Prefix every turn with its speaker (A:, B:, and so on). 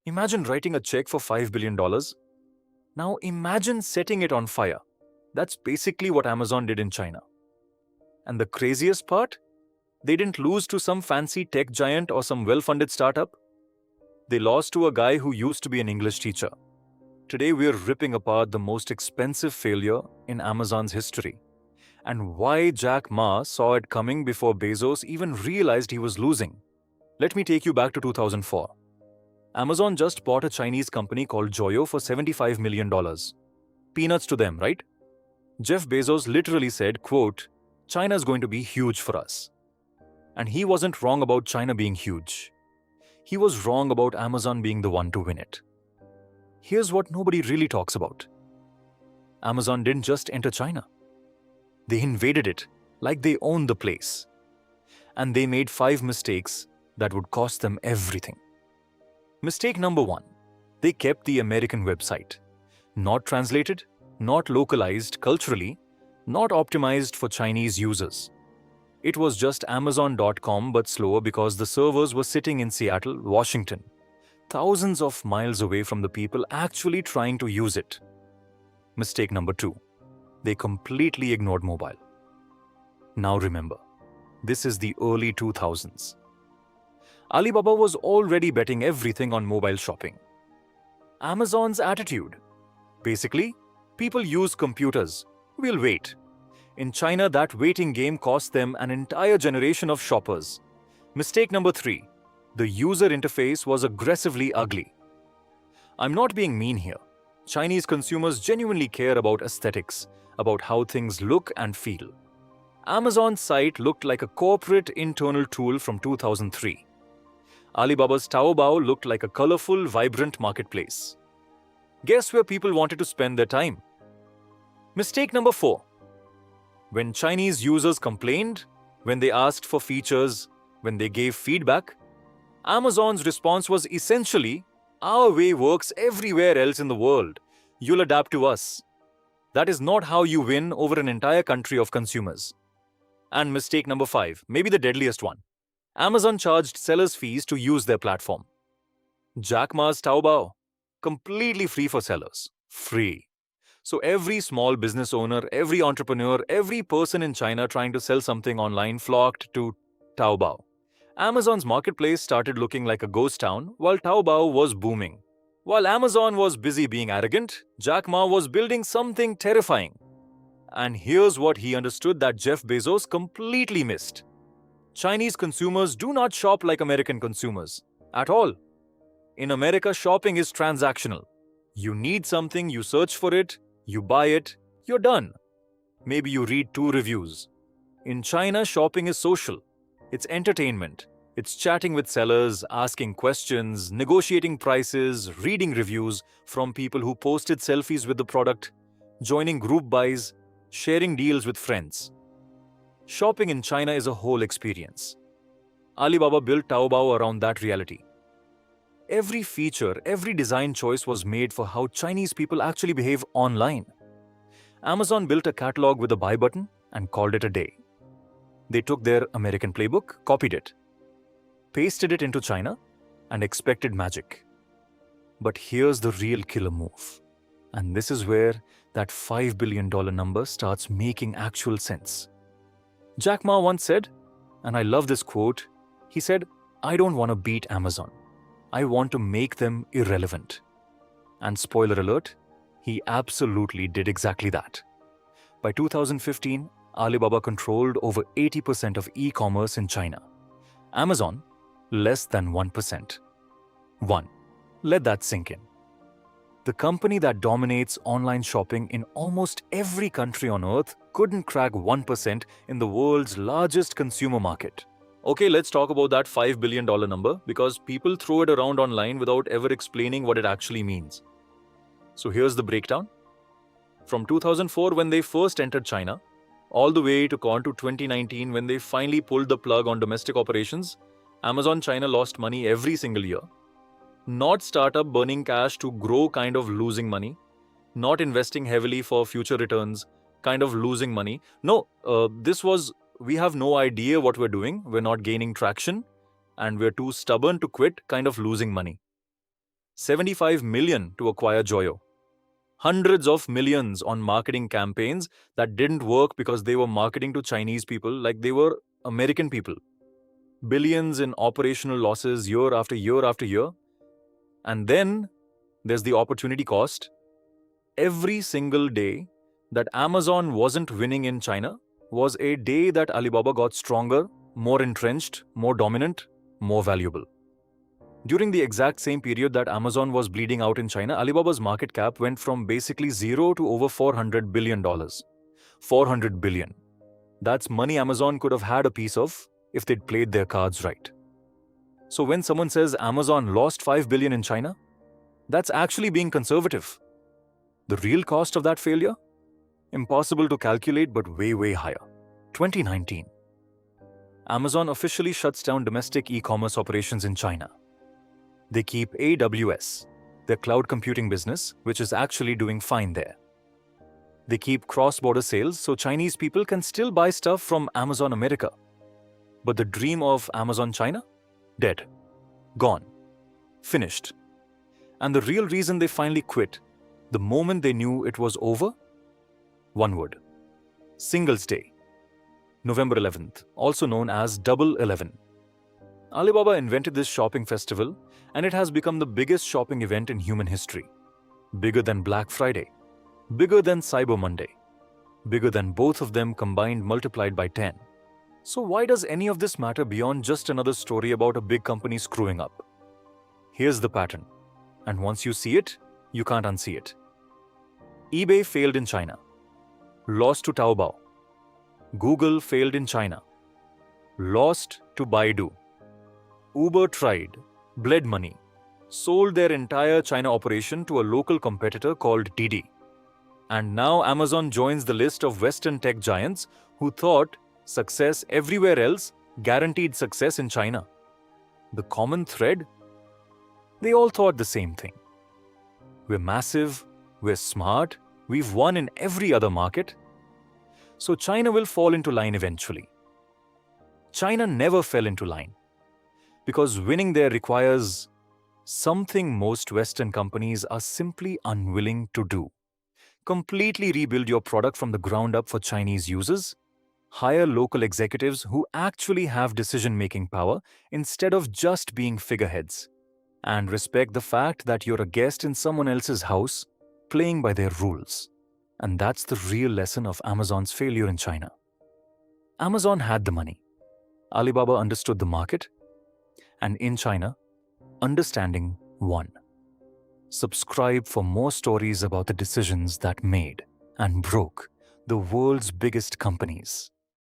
A: Imagine writing a check for $5 billion. Now imagine setting it on fire. That's basically what Amazon did in China. And the craziest part? They didn't lose to some fancy tech giant or some well-funded startup. They lost to a guy who used to be an English teacher. Today we're ripping apart the most expensive failure in Amazon's history, and why Jack Ma saw it coming before Bezos even realized he was losing. Let me take you back to 2004. Amazon just bought a Chinese company called Joyo for $75 million. Peanuts to them, right? Jeff Bezos literally said, quote, "China's going to be huge for us." And he wasn't wrong about China being huge. He was wrong about Amazon being the one to win it. Here's what nobody really talks about. Amazon didn't just enter China. They invaded it like they owned the place. And they made 5 mistakes that would cost them everything. Mistake number 1. They kept the American website. Not translated, not localized culturally, not optimized for Chinese users. It was just Amazon.com but slower because the servers were sitting in Seattle, Washington, thousands of miles away from the people actually trying to use it. Mistake number 2. They completely ignored mobile. Now remember, this is the early 2000s. Alibaba was already betting everything on mobile shopping. Amazon's attitude? Basically, people use computers. We'll wait. In China, that waiting game cost them an entire generation of shoppers. Mistake number 3. The user interface was aggressively ugly. I'm not being mean here. Chinese consumers genuinely care about aesthetics, about how things look and feel. Amazon's site looked like a corporate internal tool from 2003. Alibaba's Taobao looked like a colorful, vibrant marketplace. Guess where people wanted to spend their time? Mistake number 4. When Chinese users complained, when they asked for features, when they gave feedback, Amazon's response was essentially, "Our way works everywhere else in the world. You'll adapt to us." That is not how you win over an entire country of consumers. And mistake number 5, maybe the deadliest one. Amazon charged sellers fees to use their platform. Jack Ma's Taobao, completely free for sellers. Free. So every small business owner, every entrepreneur, every person in China trying to sell something online flocked to Taobao. Amazon's marketplace started looking like a ghost town while Taobao was booming. While Amazon was busy being arrogant, Jack Ma was building something terrifying. And here's what he understood that Jeff Bezos completely missed. Chinese consumers do not shop like American consumers. At all. In America, shopping is transactional. You need something, you search for it, you buy it, you're done. Maybe you read 2 reviews. In China, shopping is social. It's entertainment. It's chatting with sellers, asking questions, negotiating prices, reading reviews from people who posted selfies with the product, joining group buys, sharing deals with friends. Shopping in China is a whole experience. Alibaba built Taobao around that reality. Every feature, every design choice was made for how Chinese people actually behave online. Amazon built a catalog with a buy button and called it a day. They took their American playbook, copied it, pasted it into China, and expected magic. But here's the real killer move. And this is where that $5 billion number starts making actual sense. Jack Ma once said, and I love this quote, he said, "I don't want to beat Amazon. I want to make them irrelevant." And spoiler alert, he absolutely did exactly that. By 2015, Alibaba controlled over 80% of e-commerce in China. Amazon, less than 1%. 1. Let that sink in. The company that dominates online shopping in almost every country on earth couldn't crack 1% in the world's largest consumer market. Okay, let's talk about that $5 billion number because people throw it around online without ever explaining what it actually means. So here's the breakdown. From 2004 when they first entered China, all the way to 2019 when they finally pulled the plug on domestic operations, Amazon China lost money every single year. Not startup burning cash to grow, kind of losing money. Not investing heavily for future returns, kind of losing money. No, this was, we have no idea what we're doing, we're not gaining traction, and we're too stubborn to quit, kind of losing money. $75 million to acquire Joyo. Hundreds of millions on marketing campaigns that didn't work because they were marketing to Chinese people like they were American people. Billions in operational losses year after year after year. And then there's the opportunity cost. Every single day that Amazon wasn't winning in China was a day that Alibaba got stronger, more entrenched, more dominant, more valuable. During the exact same period that Amazon was bleeding out in China, Alibaba's market cap went from basically zero to over $400 billion. $400 billion. That's money Amazon could have had a piece of if they'd played their cards right. So when someone says Amazon lost $5 billion in China, that's actually being conservative. The real cost of that failure? Impossible to calculate, but way, way higher. 2019. Amazon officially shuts down domestic e-commerce operations in China. They keep AWS, their cloud computing business, which is actually doing fine there. They keep cross-border sales so Chinese people can still buy stuff from Amazon America. But the dream of Amazon China? Dead. Gone. Finished. And the real reason they finally quit, the moment they knew it was over? One word. Singles Day. November 11th, also known as Double 11. Alibaba invented this shopping festival, and it has become the biggest shopping event in human history. Bigger than Black Friday. Bigger than Cyber Monday. Bigger than both of them combined multiplied by 10. So why does any of this matter beyond just another story about a big company screwing up? Here's the pattern. And once you see it, you can't unsee it. eBay failed in China. Lost to Taobao. Google failed in China. Lost to Baidu. Uber tried, bled money, sold their entire China operation to a local competitor called Didi. And now Amazon joins the list of Western tech giants who thought success everywhere else guaranteed success in China. The common thread? They all thought the same thing. We're massive, we're smart, we've won in every other market. So China will fall into line eventually. China never fell into line. Because winning there requires something most Western companies are simply unwilling to do. Completely rebuild your product from the ground up for Chinese users. Hire local executives who actually have decision-making power instead of just being figureheads. And respect the fact that you're a guest in someone else's house, playing by their rules. And that's the real lesson of Amazon's failure in China. Amazon had the money. Alibaba understood the market. And in China, understanding won. Subscribe for more stories about the decisions that made and broke the world's biggest companies.